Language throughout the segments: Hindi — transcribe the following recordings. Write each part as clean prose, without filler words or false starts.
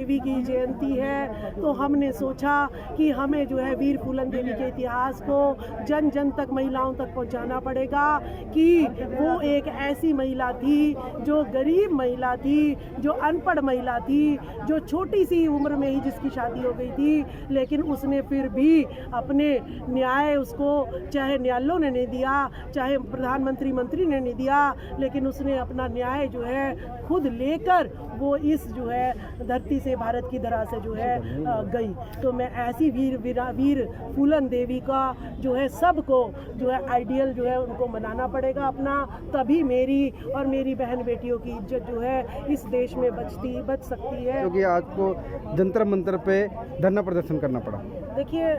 देवी की जयंती है, तो हमने सोचा कि हमें जो है वीर फूलन देवी के इतिहास को जन जन तक, महिलाओं तक पहुंचाना पड़ेगा कि वो एक ऐसी महिला थी जो गरीब महिला थी, जो अनपढ़ महिला थी, जो छोटी सी उम्र में ही जिसकी शादी हो गई थी, लेकिन उसने फिर भी अपने न्याय, उसको चाहे न्यायालयों ने नहीं दिया, चाहे प्रधानमंत्री मंत्री ने नहीं दिया, लेकिन उसने अपना न्याय जो है खुद लेकर वो इस जो है धरती से, भारत की धरा से जो है गई। तो मैं ऐसी वीर फूलन देवी का जो है सबको जो है आइडियल जो है उनको मनाना पड़ेगा अपना, तभी मेरी और मेरी बहन बेटियों की इज्जत जो है इस देश में बच सकती है। क्योंकि आपको जंतर मंतर पे धरना प्रदर्शन करना पड़ा। देखिए,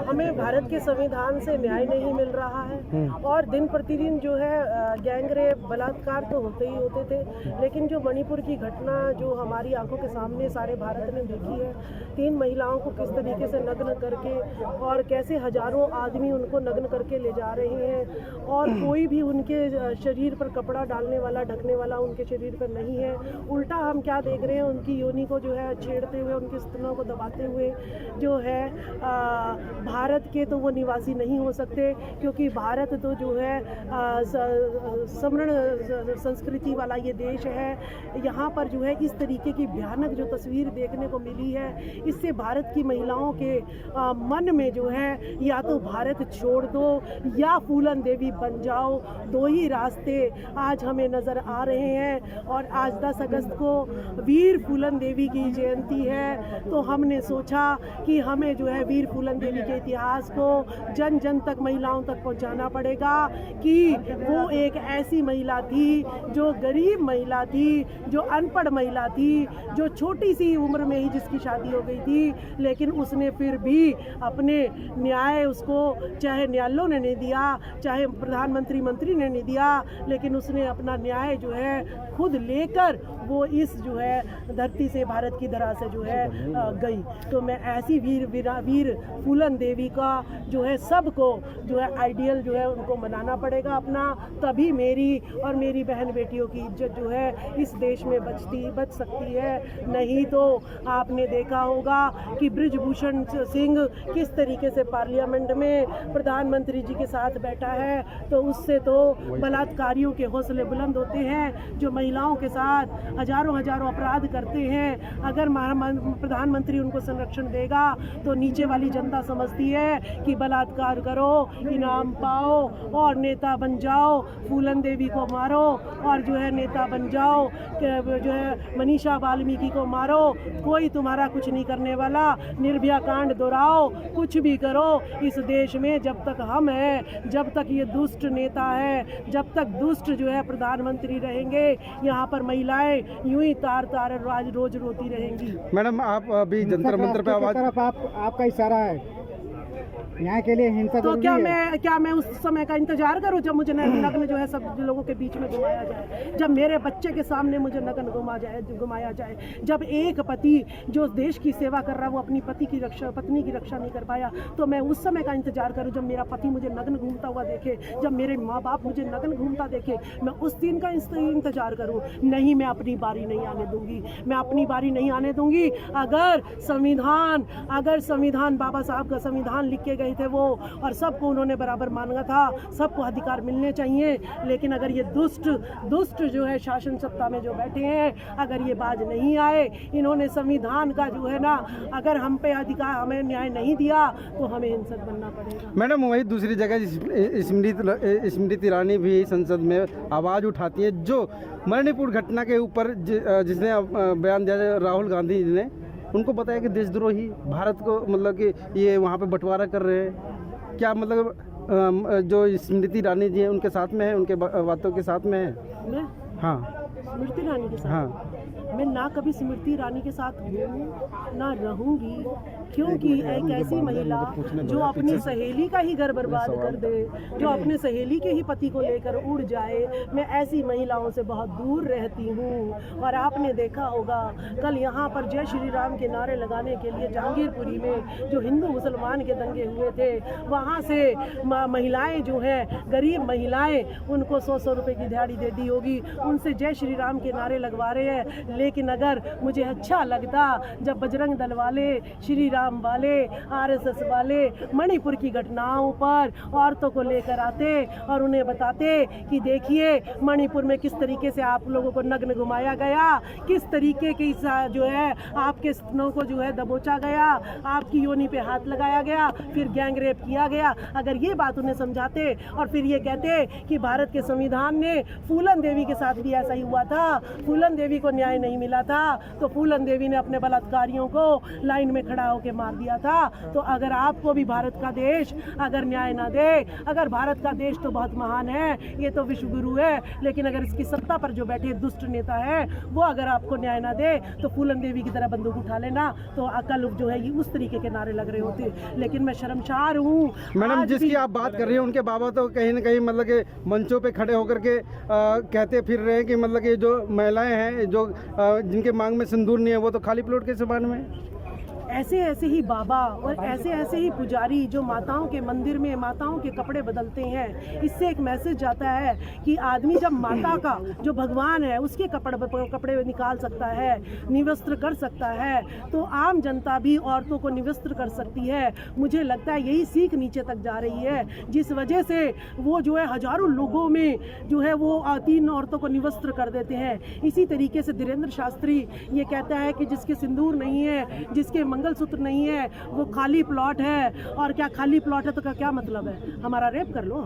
हमें भारत के संविधान से न्याय नहीं मिल रहा है और दिन प्रतिदिन जो है गैंगरेप, बलात्कार तो होते ही होते थे, लेकिन जो मणिपुर की घटना जो हमारी आंखों के सामने सारे भारत ने देखी है, 3 महिलाओं को किस तरीके से नग्न करके और कैसे हजारों आदमी उनको नग्न करके ले जा रहे हैं और कोई भी उनके शरीर पर कपड़ा डालने वाला, ढकने वाला उनके शरीर पर नहीं है। उल्टा हम क्या देख रहे हैं, उनकी योनि को जो है छेड़ते हुए, उनके स्तनों को दबाते हुए जो है भारत के तो वो निवासी नहीं हो सकते, क्योंकि भारत तो जो है समृद्ध संस्कृति वाला ये देश है। यहाँ पर जो है इस तरीके की भयानक जो तस्वीर देखने को मिली है, इससे भारत की महिलाओं के मन में जो है या तो भारत छोड़ दो या फूलन देवी बन जाओ, 2 ही रास्ते आज हमें नज़र आ रहे हैं। और आज 10 अगस्त को वीर फूलन देवी की जयंती है, तो हमने सोचा कि हमें जो है वीर फूलन देवी के इतिहास को जन जन तक, महिलाओं तक पहुंचाना पड़ेगा कि वो एक ऐसी महिला थी जो गरीब महिला थी, जो अनपढ़ महिला थी, जो छोटी सी उम्र में ही जिसकी शादी हो गई थी, लेकिन उसने फिर भी अपने न्याय, उसको चाहे न्यायालयों ने नहीं दिया, चाहे प्रधानमंत्री मंत्री ने नहीं दिया, लेकिन उसने अपना न्याय जो है खुद लेकर वो इस जो है धरती से, भारत की धरा से जो है गई। तो मैं ऐसी वीर फूलन देवी का जो है सबको जो है आइडियल जो है उनको मनाना पड़ेगा अपना, तभी मेरी और मेरी बहन बेटियों की इज्जत जो है इस देश में बच सकती है। नहीं तो आपने देखा होगा कि बृजभूषण सिंह किस तरीके से पार्लियामेंट में प्रधानमंत्री जी के साथ बैठा है, तो उससे तो बलात्कारियों के हौसले बुलंद होते हैं, जो महिलाओं के साथ हजारों अपराध करते हैं। अगर प्रधानमंत्री उनको संरक्षण देगा तो नीचे वाली जनता समझती है कि बलात्कार करो, इनाम पाओ और नेता बन जाओ, फूलन देवी को मारो और जो है नेता बन जाओ, जो है मनीषा वाल्मीकि को मारो, कोई तुम्हारा कुछ नहीं करने वाला, निर्भया कांड दोहराओ, कुछ भी करो। इस देश में जब तक हम हैं, जब तक ये दुष्ट नेता है, जब तक दुष्ट जो है प्रधानमंत्री रहेंगे, यहाँ पर महिलाएं यूं ही तार रोज रोती रहेंगी। मैडम, आप अभी जंतर मंतर पे आवाज, आपका इशारा है न्याय के लिए हिंसा, तो क्या मैं उस समय का इंतजार करूं जब मुझे नग्न जो है सब लोगों के बीच में घुमाया जाए, जब मेरे बच्चे के सामने मुझे नग्न घुमाया जाए, जब एक पति जो देश की सेवा कर रहा है वो अपनी पत्नी की रक्षा नहीं कर पाया, तो मैं उस समय का इंतजार करूं जब मेरा पति मुझे नग्न घूमता हुआ देखे, जब मेरे माँ बाप मुझे नग्न घूमता देखे, मैं उस दिन का इंतजार करूं। नहीं, मैं अपनी बारी नहीं आने दूंगी, मैं अपनी बारी नहीं आने दूंगी। अगर संविधान बाबा साहब का संविधान लिख के गए थे वो, और सबको उन्होंने बराबर माना था, सबको अधिकार मिलने चाहिए, लेकिन अगर ये दुष्ट जो है शासन सत्ता में जो बैठे हैं, अगर ये बाज नहीं आए, इन्होंने संविधान का जो है ना, अगर हम पे अधिकार, हमें न्याय नहीं दिया, तो हमें हिंसक बनना पड़ेगा। मैडम, वही दूसरी जगह स्मृति ईरानी भी संसद में आवाज़ उठाती है, जो मणिपुर घटना के ऊपर जिसने बयान दिया, राहुल गांधी जी ने, उनको पता है कि देशद्रोही भारत को, मतलब कि ये वहाँ पे बंटवारा कर रहे हैं। क्या मतलब जो स्मृति ईरानी जी हैं उनके साथ में है, उनके बातों के साथ में है? मैं हाँ, स्मृति ईरानी के साथ, हाँ, मैं ना कभी स्मृति ईरानी के साथ हूँ ना रहूँगी, क्योंकि एक ऐसी महिला जो अपनी सहेली का ही घर बर्बाद कर दे, जो अपने सहेली के ही पति को लेकर उड़ जाए, मैं ऐसी महिलाओं से बहुत दूर रहती हूँ। और आपने देखा होगा कल यहाँ पर जय श्री राम के नारे लगाने के लिए जहांगीरपुरी में जो हिंदू मुसलमान के दंगे हुए थे, वहाँ से महिलाएं जो हैं, गरीब महिलाएं, उनको 100 रुपए की दिहाड़ी दे दी होगी, उनसे जय श्री श्री राम के नारे लगवा रहे हैं, लेकिन अगर मुझे अच्छा लगता जब बजरंग दल वाले, श्री राम वाले, आरएसएस वाले मणिपुर की घटनाओं पर औरतों को लेकर आते और उन्हें बताते कि देखिए मणिपुर में किस तरीके से आप लोगों को नग्न घुमाया गया, किस तरीके की जो है आपके स्तनों को जो है दबोचा गया, आपकी योनि पे हाथ लगाया गया, फिर गैंग रेप किया गया। अगर ये बात उन्हें समझाते और फिर ये कहते कि भारत के संविधान ने फूलन देवी के साथ भी ऐसा ही हुआ था, फूलन देवी को न्याय नहीं मिला था, तो फूलन देवी ने अपने बलात्कारियों को लाइन में खड़ा होकर मार दिया था। तो अगर आपको भी भारत का देश अगर न्याय ना दे, अगर भारत का देश तो बहुत महान है, ये तो विश्व गुरु है, लेकिन अगर इसकी सत्ता पर जो बैठे दुष्ट नेता है वो अगर आपको न्याय ना दे तो फूलन देवी की तरह बंदूक उठा लेना, तो अकल जो है ये उस तरीके के नारे लग रहे होते। लेकिन मैं शर्मसार हूँ मैडम, जिसकी आप बात कर रही हैं उनके बाबा तो कहीं ना कहीं मतलब कि मंचों पे खड़े होकर के कहते फिर रहे हैं कि मतलब कि जो महिलाएं हैं जो जिनके मांग में सिंदूर नहीं है वो तो खाली प्लॉट के समान में। ऐसे ऐसे ही बाबा और ऐसे ऐसे ही पुजारी जो माताओं के मंदिर में माताओं के कपड़े बदलते हैं, इससे एक मैसेज जाता है कि आदमी जब माता का जो भगवान है उसके कपड़े निकाल सकता है, निवस्त्र कर सकता है, तो आम जनता भी औरतों को निवस्त्र कर सकती है। मुझे लगता है यही सीख नीचे तक जा रही है, जिस वजह से वो जो है हजारों लोगों में जो है वो 3 औरतों को निवस्त्र कर देते हैं। इसी तरीके से धीरेन्द्र शास्त्री ये कहता है कि जिसके सिंदूर नहीं है, जिसके मंगलसूत्र नहीं है, वो खाली प्लॉट है। और क्या खाली प्लॉट है तो क्या मतलब है? हमारा रेप कर लो,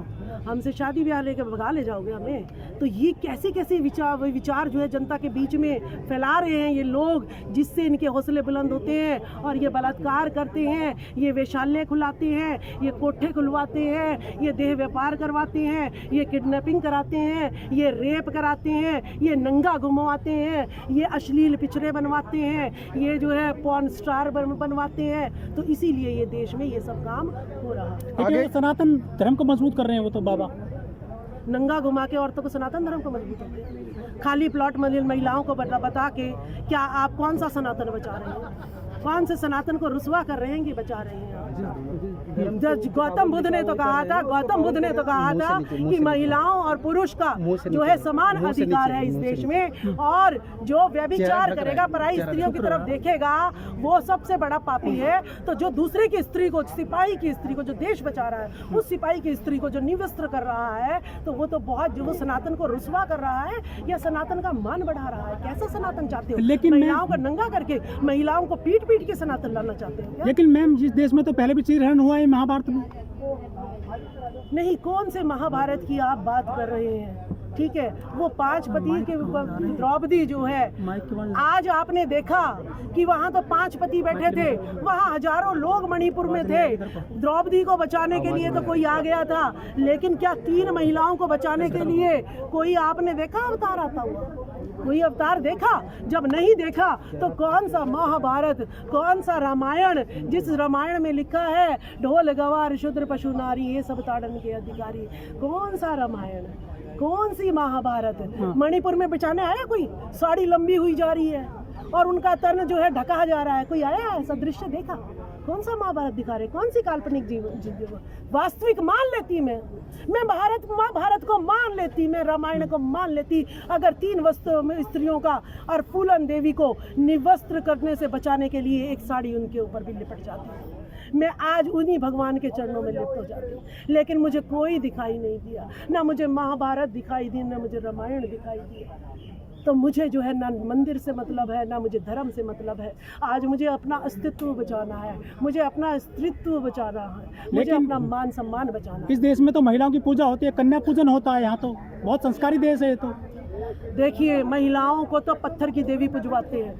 हमसे शादी ब्याह लेके भगा ले जाओगे हमें? तो ये कैसे कैसे विचार जो है जनता के बीच में फैला रहे हैं ये लोग, जिससे इनके हौसले बुलंद होते हैं और ये बलात्कार करते हैं, ये वेश्यालय खुलाते हैं, ये कोठे खुलवाते हैं, ये देह व्यापार करवाते हैं, ये किडनैपिंग कराते हैं, ये रेप कराते हैं, ये नंगा घुमवाते हैं, ये अश्लील पिक्चरें बनवाते हैं, ये जो है पॉर्न स्टार बनवाते हैं। तो इसीलिए ये देश में ये सब काम हो रहा है। आगे सनातन धर्म को मजबूत कर रहे हैं वो तो बाबा, नंगा घुमा के औरतों को सनातन धर्म को मजबूत करते हैं। खाली प्लॉट महिलाओं को बता के क्या आप कौन सा सनातन बचा रहे हैं? कौन से सनातन को रुसवा कर रहे हैं कि बचा रहे हैं? गौतम बुद्ध ने तो कहा था कि महिलाओं और पुरुष का जो है समान अधिकार है इस देश में, और जो व्यभिचार करेगा, पराई स्त्रियों की तरफ देखेगा, वो सबसे बड़ा पापी है। तो जो दूसरे की स्त्री को, सिपाही की स्त्री को जो देश बचा रहा है, उस सिपाही की स्त्री को जो निवस्त्र कर रहा है, तो वो तो बहुत जो वो सनातन को रुसवा कर रहा है या सनातन का मान बढ़ा रहा है। कैसा सनातन चाहते हो? लेकिन महिलाओं को नंगा करके, महिलाओं को पीट के सनातन लाना चाहते हैं क्या? लेकिन मैम जिस देश में तो पहले भी चीरहरण हुआ है महाभारत में। नहीं, कौन से महाभारत की आप बात कर रहे हैं? ठीक है, वो 5 पति के द्रौपदी जो है, आज आपने देखा कि वहाँ तो 5 पति बैठे थे, वहाँ हजारों लोग मणिपुर में थे। द्रौपदी को बचाने के लिए तो कोई आ गया था, लेकिन क्या 3 महिलाओं को बचाने के लिए कोई आपने देखा अवतार आता हुआ? कोई अवतार देखा? जब नहीं देखा तो कौन सा महाभारत, कौन सा रामायण, जिस रामायण में लिखा है ढोल गवार शूद्र पशु नारी ये सब ताड़न के अधिकारी, कौन सा रामायण, कौन सी महाभारत? मणिपुर में बचाने आया कोई? साड़ी लंबी हुई जा रही है और उनका तन जो है ढका जा रहा है, कोई आया ऐसा दृश्य देखा? कौन सा महाभारत दिखा रहे? कौन सी काल्पनिक जीवन? वास्तविक मान लेती मैं महाभारत को मान लेती, मैं रामायण को मान लेती, अगर 3 स्त्रियों का और फूलन देवी को निवस्त्र करने से बचाने के लिए एक साड़ी उनके ऊपर भी लिपट जाती। मैं आज उन्हीं भगवान के चरणों में लिप्त हो जाती हूँ, लेकिन मुझे कोई दिखाई नहीं दिया, ना मुझे महाभारत दिखाई दी, ना मुझे रामायण दिखाई दिया। तो मुझे जो है ना मंदिर से मतलब है, ना मुझे धर्म से मतलब है। आज मुझे अपना अस्तित्व बचाना है, मुझे अपना स्त्रीत्व बचाना है, मुझे अपना मान सम्मान बचाना है। इस देश में तो महिलाओं की पूजा होती है, कन्या पूजन होता है, यहाँ तो बहुत संस्कारी देश है ये तो। देखिए, महिलाओं को तो पत्थर की देवी पुजवाते हैं,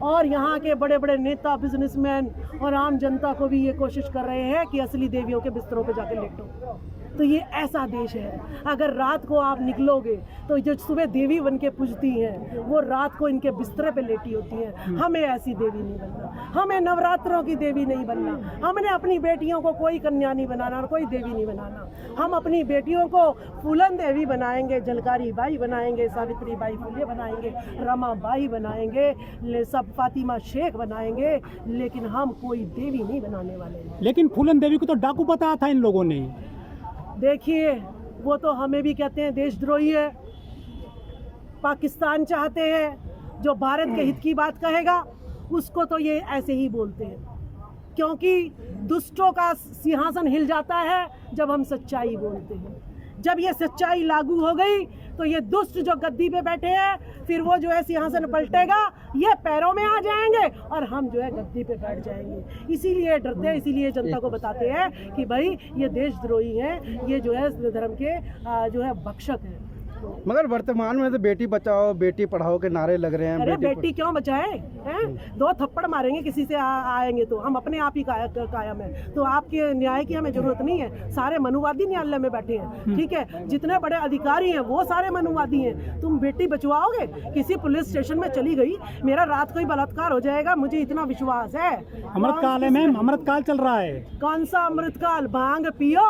और यहाँ के बड़े बड़े नेता, बिजनेसमैन और आम जनता को भी ये कोशिश कर रहे हैं कि असली देवियों के बिस्तरों पे जाके लेटो। तो ये ऐसा देश है, अगर रात को आप निकलोगे तो जो सुबह देवी बन के पूजती हैं वो रात को इनके बिस्तरे पे लेटी होती हैं। हमें ऐसी देवी नहीं बनना, हमें नवरात्रों की देवी नहीं बनना, हमने अपनी बेटियों को कोई कन्या नहीं बनाना और कोई देवी नहीं बनाना। हम अपनी बेटियों को फूलन देवी बनाएंगे, झलकारी बाई बनाएंगे, सावित्री बाई फुले बनाएंगे, रमा बाई बनाएंगे, सब फातिमा शेख बनाएंगे, लेकिन हम कोई देवी नहीं बनाने वाले। लेकिन फूलन देवी को तो डाकू बताया था इन लोगों ने। देखिए, वो तो हमें भी कहते हैं देशद्रोही है, पाकिस्तान चाहते हैं, जो भारत के हित की बात कहेगा उसको तो ये ऐसे ही बोलते हैं, क्योंकि दुष्टों का सिंहासन हिल जाता है जब हम सच्चाई बोलते हैं। जब ये सच्चाई लागू हो गई तो ये दुष्ट जो गद्दी पे बैठे हैं, फिर वो जो है सिंहासन पलटेगा, ये पैरों में आ जाएंगे और हम जो है गद्दी पे बैठ जाएंगे। इसीलिए डरते हैं, इसीलिए जनता को बताते हैं कि भाई ये देशद्रोही हैं, ये जो है धर्म के जो है भक्षक हैं। मगर वर्तमान में तो बेटी बचाओ बेटी पढ़ाओ के नारे लग रहे हैं। अरे बेटी क्यों बचाए हैं? 2 थप्पड़ मारेंगे किसी से आएंगे तो हम अपने आप ही कायम है। तो आपके न्याय की हमें जरूरत नहीं है, सारे मनुवादी न्यायालय में बैठे हैं, ठीक है। जितने बड़े अधिकारी हैं वो सारे मनुवादी हैं। तुम बेटी बचवाओगे? किसी पुलिस स्टेशन में चली गई, मेरा रात को ही बलात्कार हो जाएगा, मुझे इतना विश्वास है। अमृतकाल है मैम, अमृतकाल चल रहा है। कौन सा अमृतकाल? भांग पियो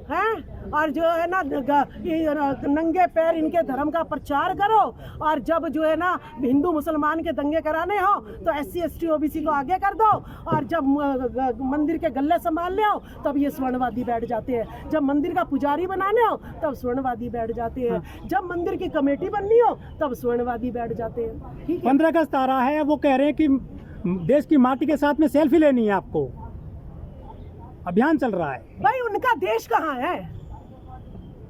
हैं और जो है ना नंगे पैर इनके धर्म का प्रचार करो, और जब जो है ना हिंदू मुसलमान के दंगे कराने हो तो SC ST OBC को आगे कर दो, और जब मंदिर के गल्ले संभालने हो तब ये स्वर्णवादी बैठ जाते हैं, जब मंदिर का पुजारी बनाने हो तब स्वर्णवादी बैठ जाते हैं, जब मंदिर की कमेटी बननी हो तब स्वर्णवादी बैठ जाते हैं। ठीक है, 15 अगस्त आ रहा है, वो कह रहे हैं कि देश की माटी के साथ में सेल्फी लेनी है आपको, अभियान चल रहा है। भाई उनका देश कहाँ है,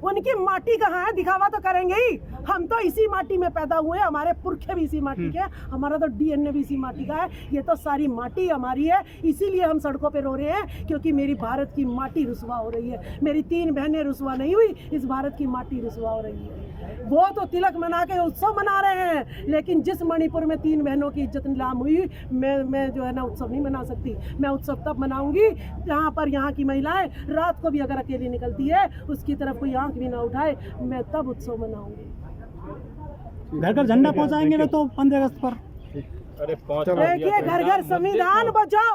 उनकी माटी कहाँ है? दिखावा तो करेंगे ही। हम तो इसी माटी में पैदा हुए, हमारे पुरखे भी इसी माटी के हैं, हमारा तो DNA भी इसी माटी का है। ये तो सारी माटी हमारी है, इसीलिए हम सड़कों पे रो रहे हैं, क्योंकि मेरी भारत की माटी रुसवा हो रही है। मेरी 3 बहनें रुसवा नहीं हुई, इस भारत की माटी रुसवा हो रही है। वो तो तिलक मना के उत्सव मना रहे हैं, लेकिन जिस मणिपुर में 3 बहनों की इज्जत नीलाम हुई, मैं जो है ना उत्सव नहीं मना सकती। मैं उत्सव तब मनाऊंगी जहाँ पर यहाँ की महिलाएं रात को भी अगर अकेली निकलती है, उसकी तरफ कोई आंख भी ना उठाए, मैं तब उत्सव मनाऊंगी। घर घर झंडा पहुंचाएंगे ना तो 15 अगस्त पर। चलो। देखिए, घर घर संविधान बचाओ।